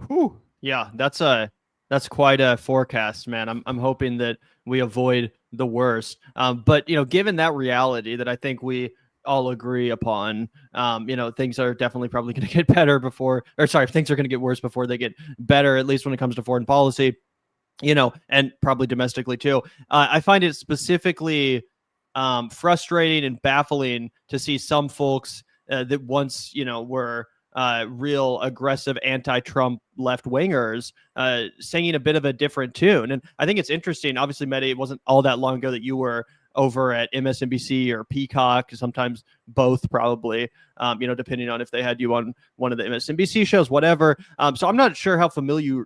Whew. Yeah, that's quite a forecast, man. I'm hoping that we avoid the worst. But given that reality that I think we all agree upon, things are definitely probably going to get better before, or sorry, things are going to get worse before they get better. At least when it comes to foreign policy, and probably domestically too. I find it specifically frustrating and baffling to see some folks that once, were real aggressive anti-Trump left-wingers singing a bit of a different tune. And I think it's interesting. Obviously, Mehdi, it wasn't all that long ago that you were over at MSNBC or Peacock, sometimes both probably, depending on if they had you on one of the MSNBC shows, whatever. So I'm not sure how familiar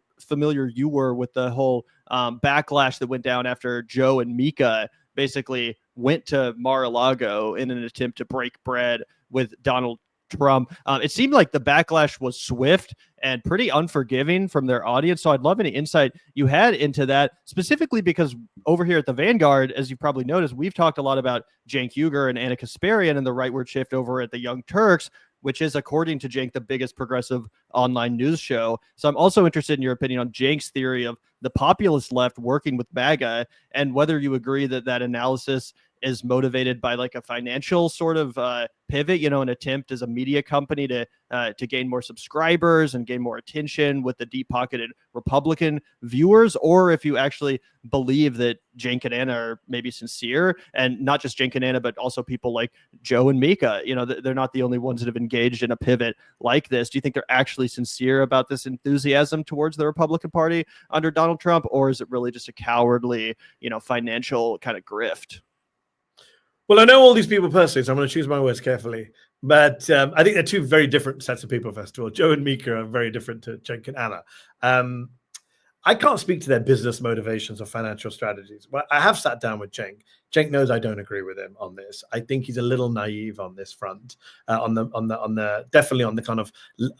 you were with the whole backlash that went down after Joe and Mika basically went to Mar-a-Lago in an attempt to break bread with Donald Trump. It seemed like the backlash was swift and pretty unforgiving from their audience. So I'd love any insight you had into that, specifically because over here at the Vanguard, as you probably noticed, we've talked a lot about Cenk Uygur and Ana Kasparian and the rightward shift over at the Young Turks, which is, according to Cenk, the biggest progressive online news show. So I'm also interested in your opinion on Cenk's theory of the populist left working with MAGA, and whether you agree that that analysis is motivated by like a financial sort of pivot, an attempt as a media company to gain more subscribers and gain more attention with the deep-pocketed Republican viewers, or if you actually believe that Cenk and Ana are maybe sincere, and not just Cenk and Ana, but also people like Joe and Mika. They're not the only ones that have engaged in a pivot like this. Do you think they're actually sincere about this enthusiasm towards the Republican Party under Donald Trump, or is it really just a cowardly, financial kind of grift? Well, I know all these people personally, so I'm going to choose my words carefully. But I think they're two very different sets of people, first of all. Joe and Mika are very different to Cenk and Ana. I can't speak to their business motivations or financial strategies. Well, I have sat down with Cenk. Cenk knows I don't agree with him on this. I think he's a little naive on this front, definitely on the kind of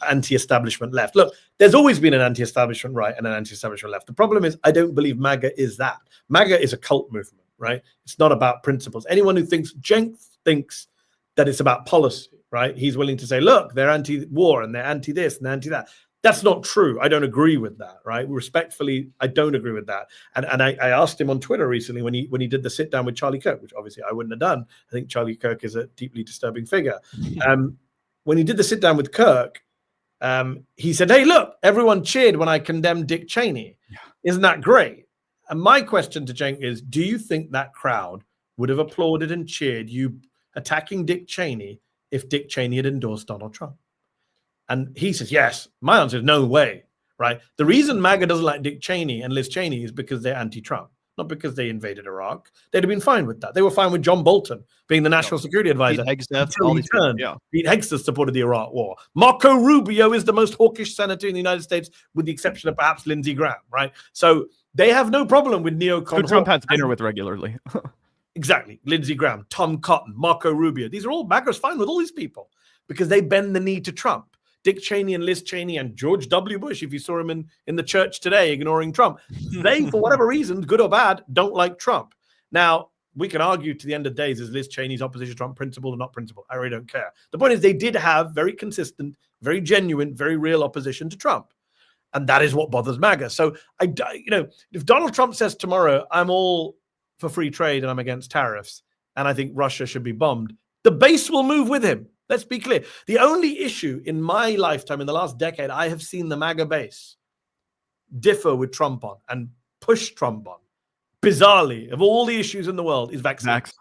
anti-establishment left. Look, there's always been an anti-establishment right and an anti-establishment left. The problem is I don't believe MAGA is that. MAGA is a cult movement. Right? It's not about principles. Anyone who thinks Cenk thinks that it's about policy, right? He's willing to say, look, they're anti-war and they're anti-this and they're anti-that. That's not true. I don't agree with that, right? Respectfully, I don't agree with that. And I asked him on Twitter recently when he did the sit down with Charlie Kirk, which obviously I wouldn't have done. I think Charlie Kirk is a deeply disturbing figure. When he did the sit down with Kirk, he said, hey, look, everyone cheered when I condemned Dick Cheney. Yeah. Isn't that great? And my question to Cenk is, do you think that crowd would have applauded and cheered you attacking Dick Cheney if Dick Cheney had endorsed Donald Trump? And he says, yes. My answer is no way, right? The reason MAGA doesn't like Dick Cheney and Liz Cheney is because they're anti-Trump, not because they invaded Iraq. They'd have been fine with that. They were fine with John Bolton being the national security advisor. Pete Hegseth supported the Iraq war. Marco Rubio is the most hawkish senator in the United States, with the exception of perhaps Lindsey Graham, right? So they have no problem with neocon. Who Trump has dinner with regularly. Exactly. Lindsey Graham, Tom Cotton, Marco Rubio. These are all MAGA's fine with all these people because they bend the knee to Trump. Dick Cheney and Liz Cheney and George W. Bush, if you saw him in the church today ignoring Trump, they, for whatever reason, good or bad, don't like Trump. Now, we can argue to the end of days, is Liz Cheney's opposition to Trump principled or not principled? I really don't care. The point is they did have very consistent, very genuine, very real opposition to Trump. And that is what bothers MAGA. So, if Donald Trump says tomorrow, I'm all for free trade and I'm against tariffs, and I think Russia should be bombed, the base will move with him. Let's be clear. The only issue in my lifetime, in the last decade, I have seen the MAGA base differ with Trump on and push Trump on, bizarrely, of all the issues in the world, is vaccines.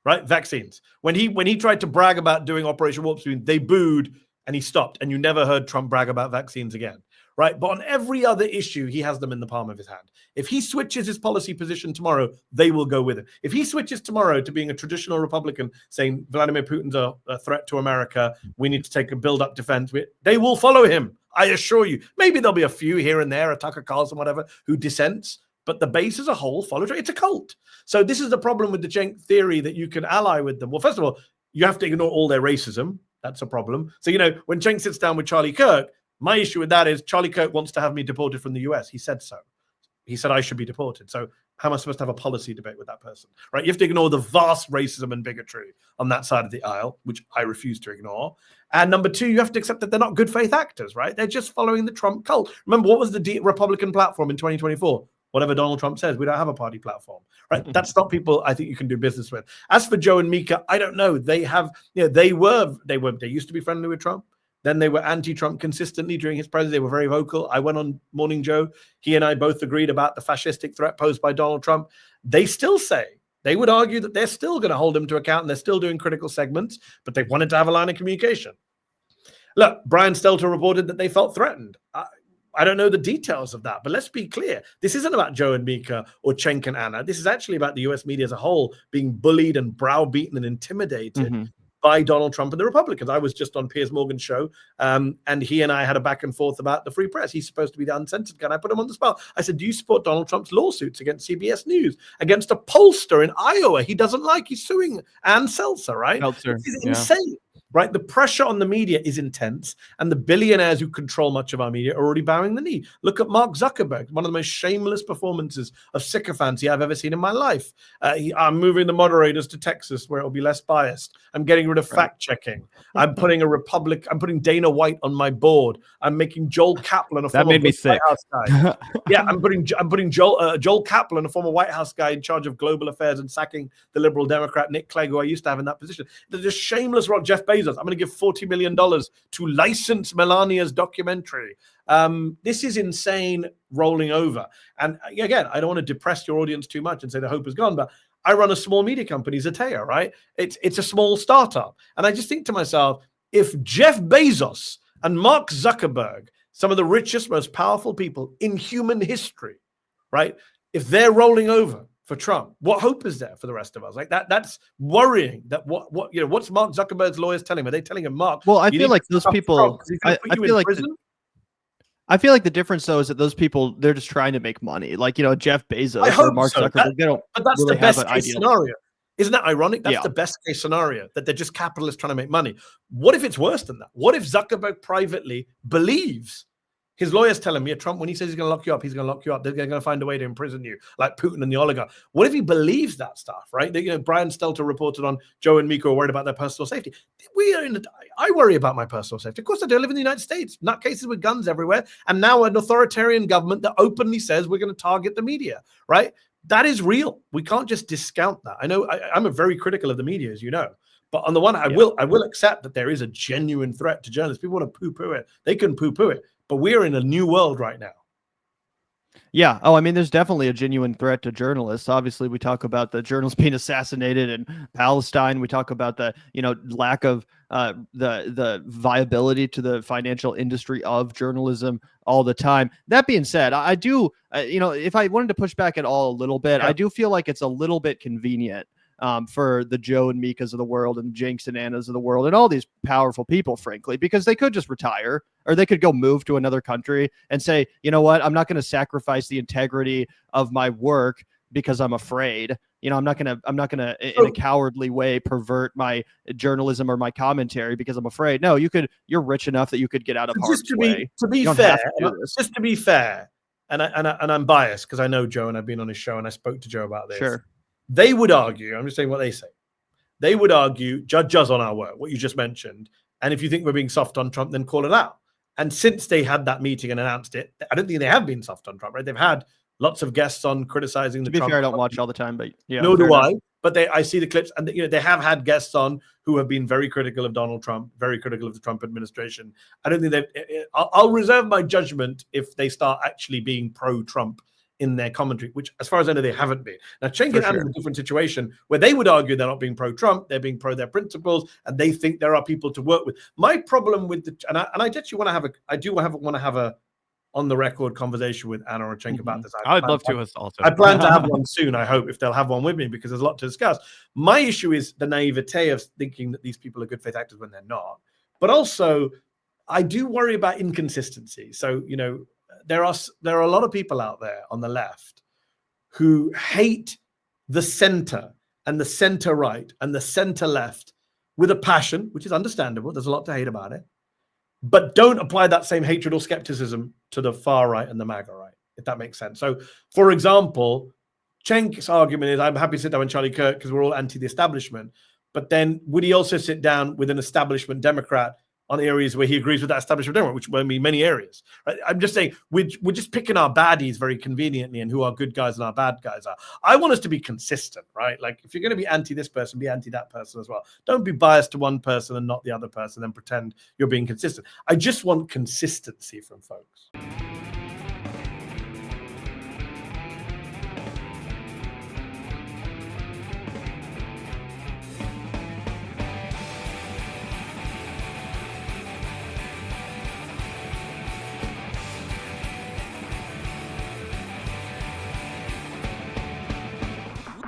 Right? Vaccines. When he tried to brag about doing Operation Warp Speed, they booed and he stopped. And you never heard Trump brag about vaccines again. Right? But on every other issue, he has them in the palm of his hand. If he switches his policy position tomorrow, they will go with it. If he switches tomorrow to being a traditional Republican, saying Vladimir Putin's a threat to America, we need to take a build-up defense, they will follow him. I assure you. Maybe there'll be a few here and there, a Tucker Carlson, whatever, who dissents, but the base as a whole follows. It's a cult. So this is the problem with the Cenk theory that you can ally with them. Well, first of all, you have to ignore all their racism. That's a problem. So, when Cenk sits down with Charlie Kirk, my issue with that is Charlie Kirk wants to have me deported from the US. He said so. He said I should be deported. So how am I supposed to have a policy debate with that person, right? You have to ignore the vast racism and bigotry on that side of the aisle, which I refuse to ignore. And number two, you have to accept that they're not good faith actors, right? They're just following the Trump cult. Remember, what was the Republican platform in 2024? Whatever Donald Trump says, we don't have a party platform, right? That's not people I think you can do business with. As for Joe and Mika, I don't know. They have, they used to be friendly with Trump. Then they were anti-Trump consistently during his presidency. They were very vocal. I went on Morning Joe. He and I both agreed about the fascistic threat posed by Donald Trump. They still say, they would argue that they're still going to hold him to account and they're still doing critical segments, but they wanted to have a line of communication. Look, Brian Stelter reported that they felt threatened. I don't know the details of that, but let's be clear. This isn't about Joe and Mika or Cenk and Anna. This is actually about the US media as a whole being bullied and browbeaten and intimidated by Donald Trump and the Republicans. I was just on Piers Morgan's show, and he and I had a back and forth about the free press. He's supposed to be the uncensored guy. And I put him on the spot. I said, do you support Donald Trump's lawsuits against CBS News, against a pollster in Iowa he doesn't like? He's suing Ann Seltzer, right? Seltzer, This is insane. Right, the pressure on the media is intense, and the billionaires who control much of our media are already bowing the knee. Look at Mark Zuckerberg, one of the most shameless performances of sycophancy I've ever seen in my life. I'm moving the moderators to Texas, where it'll be less biased. I'm getting rid of fact checking. I'm putting I'm putting Dana White on my board. I'm making Joel Kaplan a that former made me sick. White House guy. Yeah, I'm putting Joel Kaplan, a former White House guy, in charge of global affairs, and sacking the liberal Democrat Nick Clegg, who I used to have in that position. They're just shameless. Jeff Bezos. I'm going to give $40 million to license Melania's documentary. This is insane, rolling over. And again, I don't want to depress your audience too much and say the hope is gone, but I run a small media company, Zeteo, right? It's a small startup. And I just think to myself, if Jeff Bezos and Mark Zuckerberg, some of the richest, most powerful people in human history, right? If they're rolling over for Trump, what hope is there for the rest of us? Like that's worrying. That what's Mark Zuckerberg's lawyers telling him? Are they telling him, Mark? Well, I feel like those people. I feel like I feel like the difference though is that those people, they're just trying to make money. Like Jeff Bezos or Mark Zuckerberg. They don't. But that's really the best have an case ideal scenario. Isn't that ironic? That's the best case scenario, that they're just capitalists trying to make money. What if it's worse than that? What if Zuckerberg privately believes? His lawyers tell him, Trump, when he says he's going to lock you up, he's going to lock you up. They're going to find a way to imprison you, like Putin and the oligarch. What if he believes that stuff, right? Brian Stelter reported on Joe and Mika are worried about their personal safety. I worry about my personal safety. Of course I do. I live in the United States. Nutcases with guns everywhere. And now an authoritarian government that openly says we're going to target the media, right? That is real. We can't just discount that. I know I'm a very critical of the media, as you know. But on the one hand, I will accept that there is a genuine threat to journalists. People want to poo-poo it. They can poo-poo it. But we're in a new world right now. Yeah. Oh, I mean, there's definitely a genuine threat to journalists. Obviously, we talk about the journalists being assassinated in Palestine. We talk about the, lack of the viability to the financial industry of journalism all the time. That being said, I do, if I wanted to push back at all a little bit, I do feel like it's a little bit convenient for the Joe and Mikas of the world and Cenks and Annas of the world and all these powerful people, frankly, because they could just retire or they could go move to another country and say, you know what, I'm not going to sacrifice the integrity of my work because I'm afraid. I'm not going to in a cowardly way pervert my journalism or my commentary because I'm afraid. No, you're rich enough that you could get out of harm's way. To be fair, and I'm biased because I know Joe and I've been on his show and I spoke to Joe about this. Sure. They would argue, I'm just saying what they say. They would argue, judge us on our work, what you just mentioned. And if you think we're being soft on Trump, then call it out. And since they had that meeting and announced it, I don't think they have been soft on Trump, right? They've had lots of guests on criticizing the Trump. To be fair, I don't watch all the time, but yeah. Nor do I. But I see the clips, and they have had guests on who have been very critical of Donald Trump, very critical of the Trump administration. I don't think I'll reserve my judgment if they start actually being pro-Trump in their commentary, which, as far as I know, they haven't been. Now, Cenk and Anna is a different situation where they would argue they're not being pro-Trump, they're being pro their principles, and they think there are people to work with. My problem with I actually want to have a on the record conversation with Anna or Cenk about this. I'd love to also. I plan to have one soon, I hope, if they'll have one with me, because there's a lot to discuss. My issue is the naivete of thinking that these people are good faith actors when they're not. But also, I do worry about inconsistency. So, there are a lot of people out there on the left who hate the center and the center right and the center left with a passion, which is understandable. There's a lot to hate about it, but don't apply that same hatred or skepticism to the far right and the MAGA right, if that makes sense. So, for example, Cenk's argument is, I'm happy to sit down with Charlie Kirk because we're all anti the establishment. But then would he also sit down with an establishment Democrat on areas where he agrees with that establishment Democrat, which will be many areas? Right? I'm just saying we're just picking our baddies very conveniently and who our good guys and our bad guys are. I want us to be consistent, right? Like if you're going to be anti this person, be anti that person as well. Don't be biased to one person and not the other person and pretend you're being consistent. I just want consistency from folks.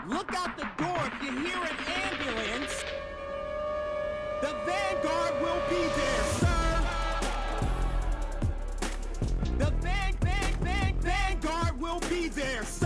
Look out the door if you hear an ambulance. The Vanguard will be there, sir. The Vanguard will be there, sir.